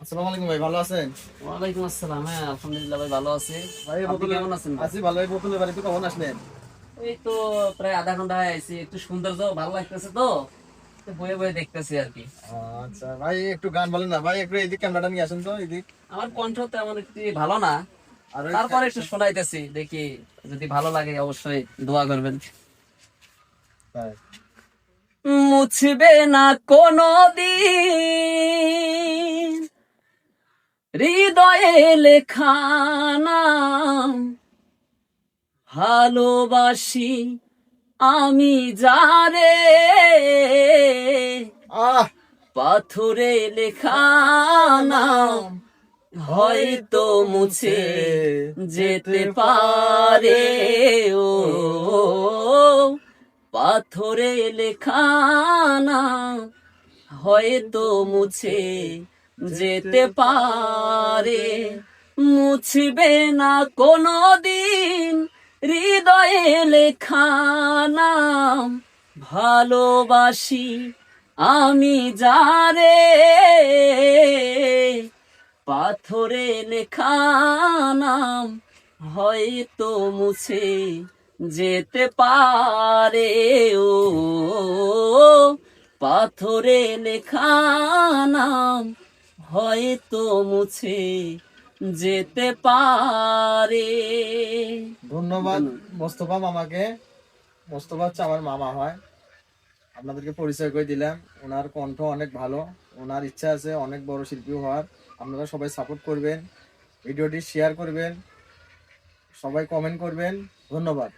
আসসালামু আলাইকুম ভাই, ভালো আছেন? ওয়ালাইকুম আসসালাম। হ্যাঁ, আলহামদুলিল্লাহ ভাই, ভালো আছি। ভাই আপনি কেমন আছেন ভাই? আছি ভালো। এই বোতলের বাড়িতে কখন আসলেন? এই তো প্রায় আধা ঘন্টা হয়ে আইছি। একটু সৌন্দর্য ভালো লাগতেছে তো, তো বয়ে বয়ে দেখতেছি আর কি। আচ্ছা ভাই, একটু গান বলেন না ভাই, একটু এদিক ক্যামেরাটা নিয়ে আসেন তো এদিক। আমার কণ্ঠ তেমন একটু ভালো না, আর ওই তারপরে একটু শোনাইতেছি, দেখি যদি ভালো লাগে অবশ্যই দোয়া করবেন। ভাই, মুছবে না কোনো দিন হৃদয়ে লেখা নাম, ভালোবাসি আমি যারে, আহ পাথরে লেখা নাম হয়তো মুছে যেতে পারে। ও পাথরে লেখা নাম হয়তো মুছে যেতে পারে। মুছবে না কোনো দিন হৃদয়ে লেখা নাম, ভালোবাসি আমি যারে, পাথরে লেখা নাম হয়তো মুছে যেতে পারে। ও পাথরে লেখা নাম হয়তো মুছে যেতে পারে। ধন্যবাদ মোস্তফা মামাকে। মোস্তফা হচ্ছে আমার মামা হয়, আপনাদেরকে পরিচয় করে দিলাম। ওনার কণ্ঠ অনেক ভালো, ওনার ইচ্ছা আছে অনেক বড় শিল্পী হওয়ার। আপনারা সবাই সাপোর্ট করবেন, ভিডিওটি শেয়ার করবেন, সবাই কমেন্ট করবেন। ধন্যবাদ।